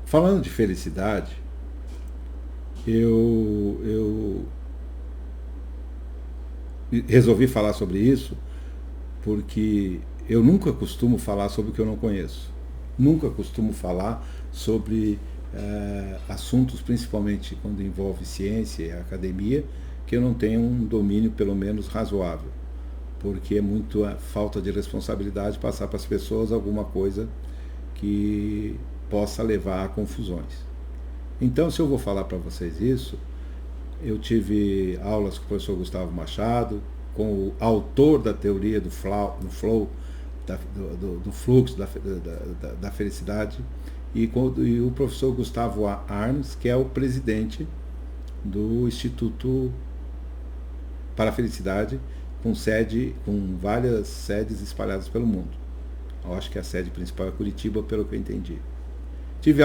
Falando de felicidade, eu resolvi falar sobre isso porque eu nunca costumo falar sobre o que eu não conheço. Nunca costumo falar sobre assuntos, principalmente quando envolve ciência e academia, que eu não tenho um domínio pelo menos razoável. Porque é muito a falta de responsabilidade passar para as pessoas alguma coisa que possa levar a confusões. Então, se eu vou falar para vocês isso, eu tive aulas com o professor Gustavo Machado, com o autor da teoria do flow, do fluxo da felicidade, e o professor Gustavo Arns, que é o presidente do Instituto para a Felicidade, com várias sedes espalhadas pelo mundo. Eu acho que a sede principal é Curitiba, pelo que eu entendi. Tive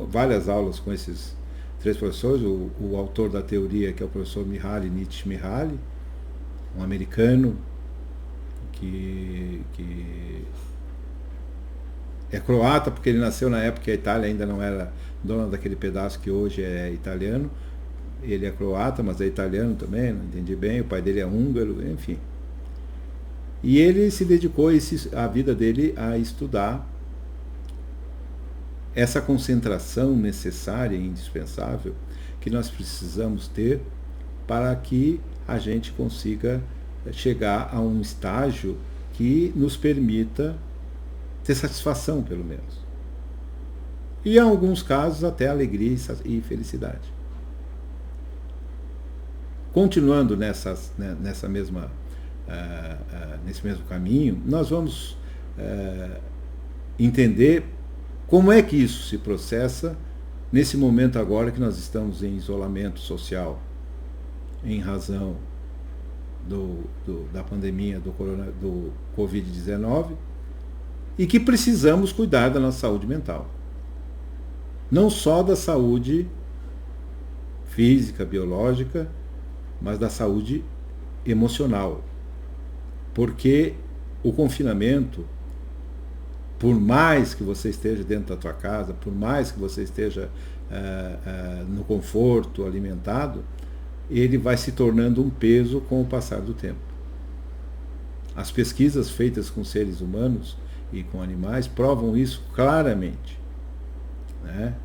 várias aulas com esses três professores, o autor da teoria, que é o professor Mihaly Csikszentmihalyi, um americano que é croata, porque ele nasceu na época que a Itália ainda não era dona daquele pedaço que hoje é italiano. Ele é croata, mas é italiano também, não entendi bem, o pai dele é húngaro, enfim. E ele se dedicou a vida dele a estudar essa concentração necessária e indispensável que nós precisamos ter para que a gente consiga chegar a um estágio que nos permita ter satisfação, pelo menos. E em alguns casos até alegria e felicidade. Continuando nesse mesmo caminho, nós vamos entender como é que isso se processa nesse momento agora que nós estamos em isolamento social, em razão da pandemia do Covid-19, e que precisamos cuidar da nossa saúde mental. Não só da saúde física, biológica, mas da saúde emocional. Porque o confinamento, por mais que você esteja dentro da tua casa, por mais que você esteja no conforto, alimentado, ele vai se tornando um peso com o passar do tempo. As pesquisas feitas com seres humanos e com animais provam isso claramente. Né?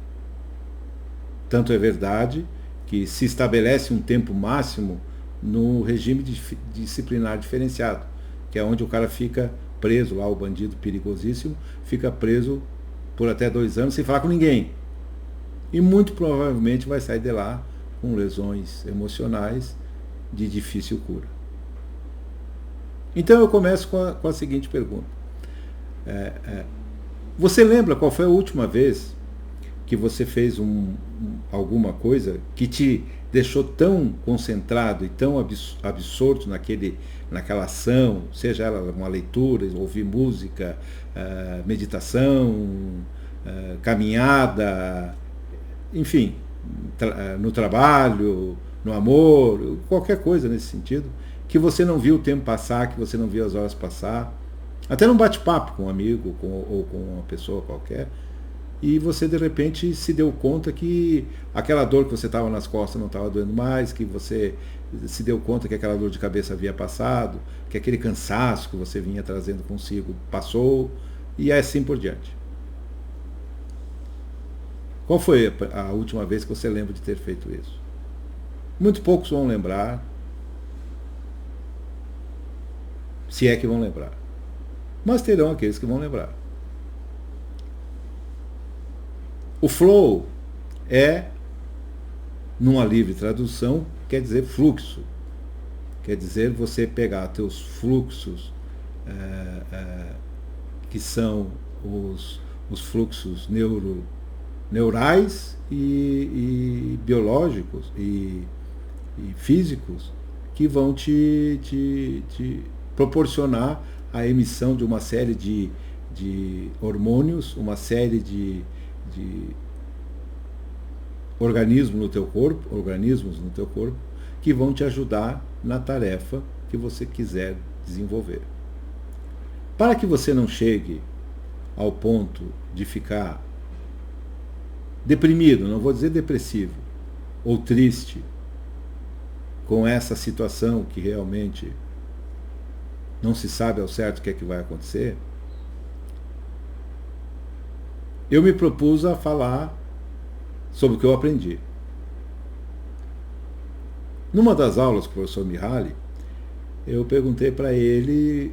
Tanto é verdade que se estabelece um tempo máximo no regime disciplinar diferenciado, que é onde o cara fica preso, lá o bandido perigosíssimo, fica preso por até 2 anos sem falar com ninguém. E muito provavelmente vai sair de lá com lesões emocionais de difícil cura. Então eu começo com a seguinte pergunta. Você lembra qual foi a última vez que você fez alguma coisa que te deixou tão concentrado e tão absorto naquela ação, seja ela uma leitura, ouvir música, meditação, caminhada, enfim, no trabalho, no amor, qualquer coisa nesse sentido, que você não viu o tempo passar, que você não viu as horas passar, até num bate-papo com um amigo ou com uma pessoa qualquer, e você de repente se deu conta que aquela dor que você estava nas costas não estava doendo mais, que você se deu conta que aquela dor de cabeça havia passado, que aquele cansaço que você vinha trazendo consigo passou, e assim por diante. Qual foi a última vez que você lembra de ter feito isso? Muito poucos vão lembrar, se é que vão lembrar. Mas terão aqueles que vão lembrar. O flow numa livre tradução, quer dizer fluxo. Quer dizer você pegar teus fluxos, que são os fluxos neurais e biológicos e físicos, que vão te proporcionar a emissão de uma série de hormônios, uma série de organismos no teu corpo, que vão te ajudar na tarefa que você quiser desenvolver. Para que você não chegue ao ponto de ficar deprimido, não vou dizer depressivo, ou triste, com essa situação que realmente não se sabe ao certo o que é que vai acontecer, eu me propus a falar sobre o que eu aprendi. Numa das aulas com o professor Mihaly, eu perguntei para ele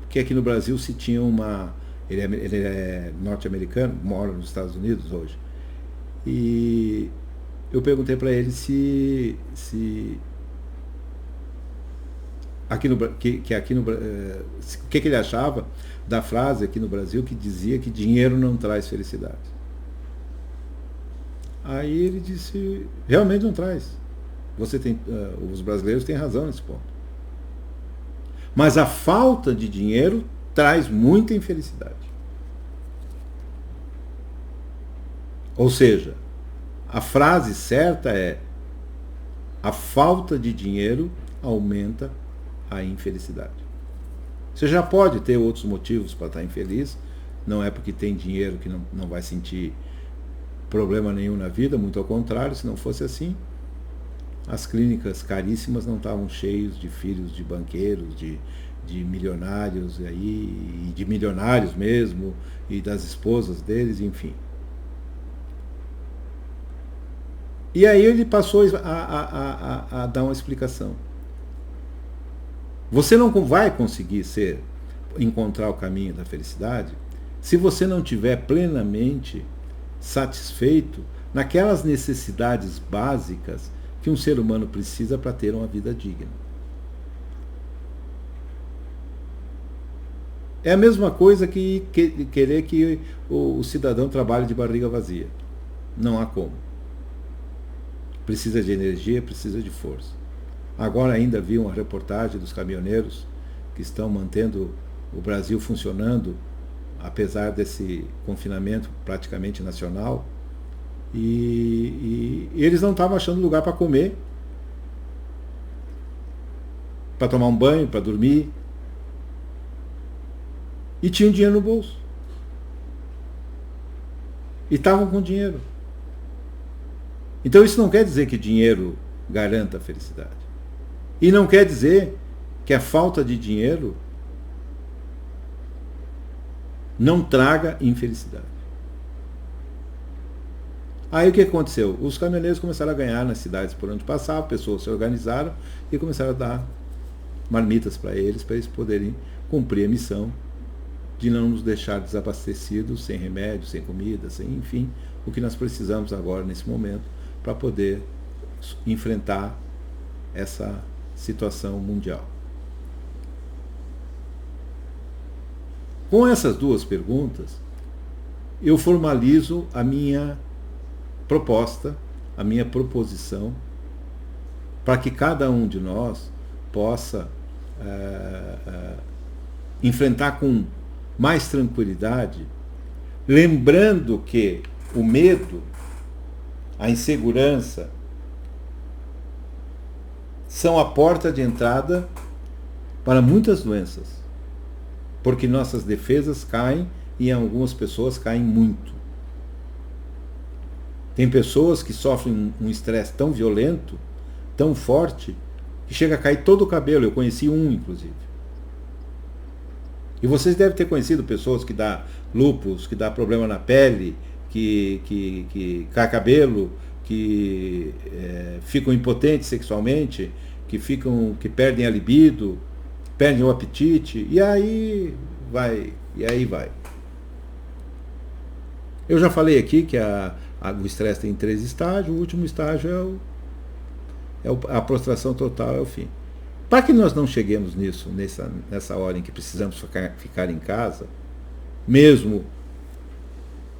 que aqui no Brasil se tinha uma... Ele é norte-americano, mora nos Estados Unidos hoje. E eu perguntei para ele se aqui no, que aqui no, o que ele achava da frase aqui no Brasil que dizia que dinheiro não traz felicidade. Aí ele disse, realmente não traz. Os brasileiros têm razão nesse ponto. Mas a falta de dinheiro traz muita infelicidade. Ou seja, a frase certa é: a falta de dinheiro aumenta a infelicidade. Você já pode ter outros motivos para estar infeliz, não é porque tem dinheiro que não vai sentir problema nenhum na vida, muito ao contrário, se não fosse assim, as clínicas caríssimas não estavam cheios de filhos de banqueiros, de milionários aí, e de milionários mesmo, e das esposas deles, enfim. E aí ele passou a dar uma explicação. Você não vai conseguir encontrar o caminho da felicidade se você não estiver plenamente satisfeito naquelas necessidades básicas que um ser humano precisa para ter uma vida digna. É a mesma coisa que querer que o cidadão trabalhe de barriga vazia. Não há como. Precisa de energia, precisa de força. Agora ainda vi uma reportagem dos caminhoneiros que estão mantendo o Brasil funcionando, apesar desse confinamento praticamente nacional, e eles não estavam achando lugar para comer, para tomar um banho, para dormir, e tinham dinheiro no bolso. E estavam com dinheiro. Então isso não quer dizer que dinheiro garanta a felicidade. E não quer dizer que a falta de dinheiro não traga infelicidade. Aí o que aconteceu? Os caminhoneiros começaram a ganhar nas cidades por onde passavam, pessoas se organizaram e começaram a dar marmitas para eles poderem cumprir a missão de não nos deixar desabastecidos, sem remédio, sem comida, sem, enfim, o que nós precisamos agora nesse momento para poder enfrentar essa situação mundial. Com essas duas perguntas, eu formalizo a minha proposta, a minha proposição, para que cada um de nós possa enfrentar com mais tranquilidade, lembrando que o medo, a insegurança, são a porta de entrada para muitas doenças, porque nossas defesas caem e em algumas pessoas caem muito. Tem pessoas que sofrem um estresse tão violento, tão forte, que chega a cair todo o cabelo. Eu conheci um, inclusive. E vocês devem ter conhecido pessoas que dá lúpus, que dá problema na pele, que cai cabelo, que ficam impotentes sexualmente, que perdem a libido, perdem o apetite, e aí vai. Eu já falei aqui que o estresse tem 3 estágios, o último estágio a prostração total, é o fim. Para que nós não cheguemos nessa hora em que precisamos ficar em casa, mesmo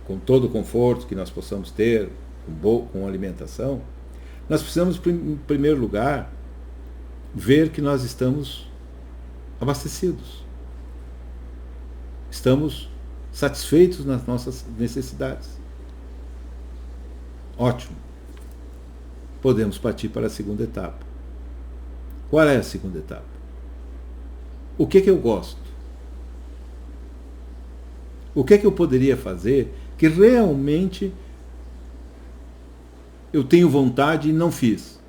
com todo o conforto que nós possamos ter, com alimentação, nós precisamos, em primeiro lugar, ver que nós estamos abastecidos. Estamos satisfeitos nas nossas necessidades. Ótimo. Podemos partir para a segunda etapa. Qual é a segunda etapa? O que eu gosto? O que é que eu poderia fazer que realmente eu tenho vontade e não fiz?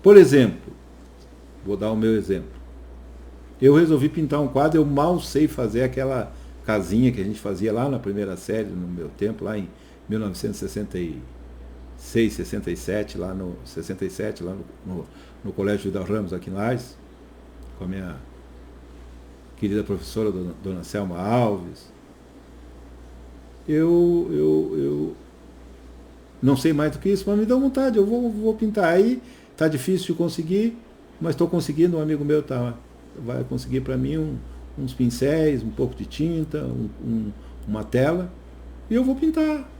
Por exemplo, vou dar o meu exemplo. Eu resolvi pintar um quadro, eu mal sei fazer aquela casinha que a gente fazia lá na primeira série, no meu tempo, lá em 1966, 67, lá no 67, lá no Colégio Vidal Ramos, aqui em Lages, com a minha querida professora, dona Selma Alves. Eu não sei mais do que isso, mas me deu vontade, eu vou pintar. Aí tá difícil de conseguir, mas estou conseguindo, um amigo meu vai conseguir para mim uns pincéis, um pouco de tinta, uma tela, e eu vou pintar.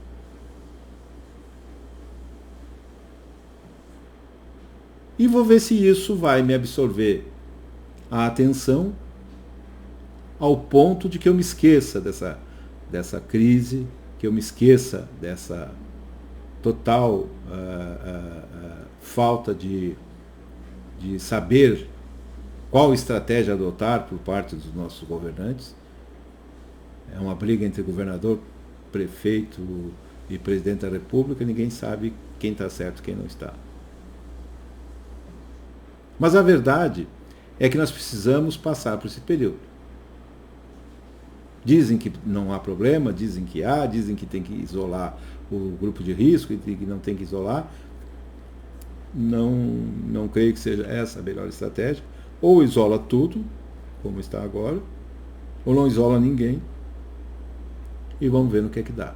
E vou ver se isso vai me absorver a atenção ao ponto de que eu me esqueça dessa crise, que eu me esqueça dessa total falta de saber qual estratégia adotar por parte dos nossos governantes. É uma briga entre governador, prefeito e presidente da República, ninguém sabe quem está certo e quem não está. Mas a verdade é que nós precisamos passar por esse período. Dizem que não há problema, dizem que tem que isolar o grupo de risco e que não tem que isolar. Não creio que seja essa a melhor estratégia. Ou isola tudo, como está agora, ou não isola ninguém, e vamos ver no que é que dá.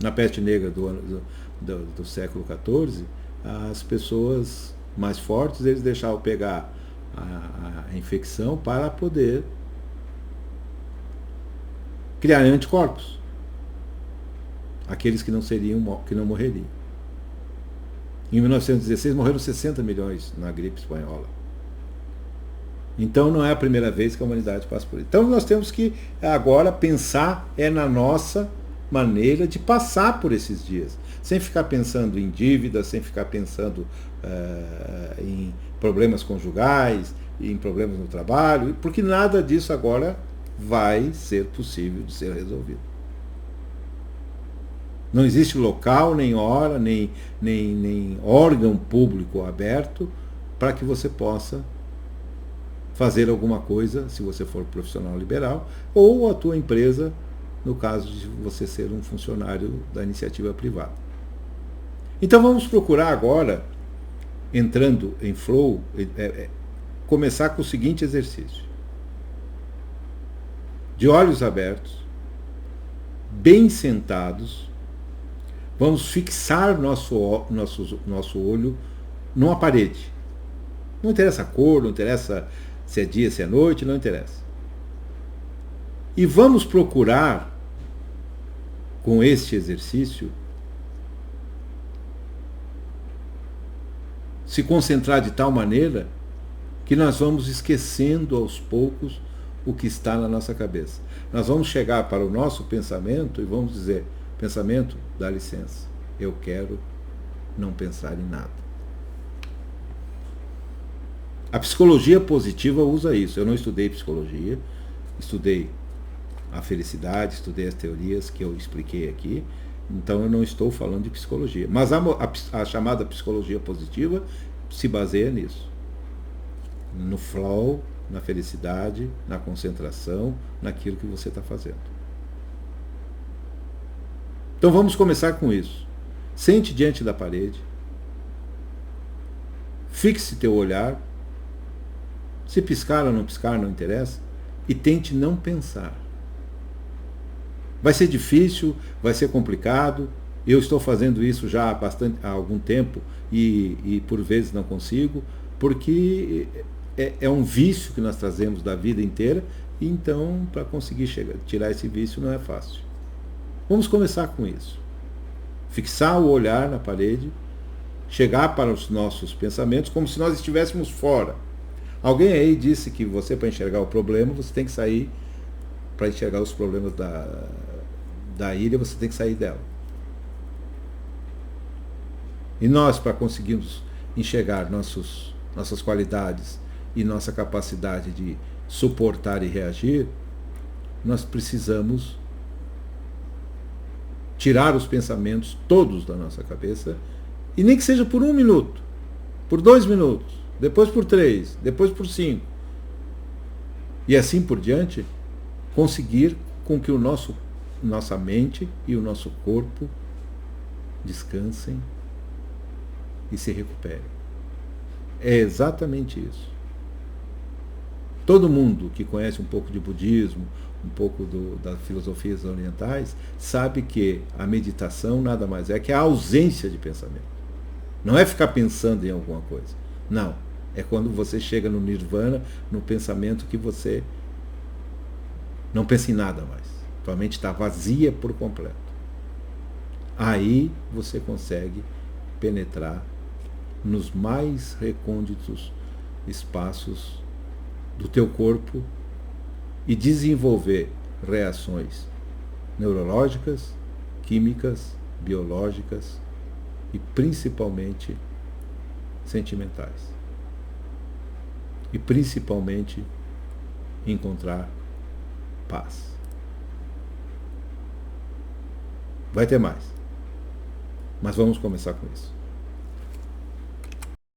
Na peste negra do século XIV, as pessoas mais fortes, eles deixavam pegar a infecção para poder criar anticorpos, aqueles que não morreriam. Em 1916 morreram 60 milhões na gripe espanhola. Então não é a primeira vez que a humanidade passa por isso. Então nós temos que agora pensar na nossa maneira de passar por esses dias, sem ficar pensando em dívidas, sem ficar pensando em problemas conjugais, em problemas no trabalho, porque nada disso agora vai ser possível de ser resolvido. Não existe local, nem hora, nem órgão público aberto para que você possa fazer alguma coisa, se você for profissional liberal, ou a tua empresa, no caso de você ser um funcionário da iniciativa privada. Então vamos procurar agora, entrando em flow, começar com o seguinte exercício. De olhos abertos, bem sentados, vamos fixar nosso olho numa parede. Não interessa a cor, não interessa se é dia, se é noite, não interessa. E vamos procurar, com este exercício, se concentrar de tal maneira que nós vamos esquecendo aos poucos o que está na nossa cabeça. Nós vamos chegar para o nosso pensamento e vamos dizer: pensamento, dá licença, eu quero não pensar em nada. A psicologia positiva usa isso. Eu não estudei psicologia, estudei a felicidade, estudei as teorias que eu expliquei aqui, então eu não estou falando de psicologia. Mas a chamada psicologia positiva se baseia nisso. No flow, na felicidade, na concentração, naquilo que você está fazendo. Então vamos começar com isso. Sente diante da parede, fixe teu olhar, se piscar ou não piscar, não interessa, e tente não pensar. Vai ser difícil, vai ser complicado, eu estou fazendo isso já há algum tempo e por vezes não consigo, porque é um vício que nós trazemos da vida inteira, e então para conseguir tirar esse vício não é fácil. Vamos começar com isso. Fixar o olhar na parede, chegar para os nossos pensamentos como se nós estivéssemos fora. Alguém aí disse que você, para enxergar o problema, você tem que sair, para enxergar os problemas da ilha, você tem que sair dela. E nós, para conseguirmos enxergar nossas qualidades e nossa capacidade suportar e reagir, nós precisamos tirar os pensamentos todos da nossa cabeça, e nem que seja por 1 minuto, por 2 minutos, depois por 3, depois por 5, e assim por diante, conseguir com que nossa mente e o nosso corpo descansem e se recuperem. É exatamente isso. Todo mundo que conhece um pouco de budismo, um pouco das filosofias orientais, sabe que a meditação nada mais é que a ausência de pensamento. Não é ficar pensando em alguma coisa. Não. É quando você chega no nirvana, no pensamento que você não pensa em nada mais. Tua mente está vazia por completo. Aí você consegue penetrar nos mais recônditos espaços do teu corpo e desenvolver reações neurológicas, químicas, biológicas e principalmente sentimentais. E principalmente encontrar paz. Vai ter mais. Mas vamos começar com isso.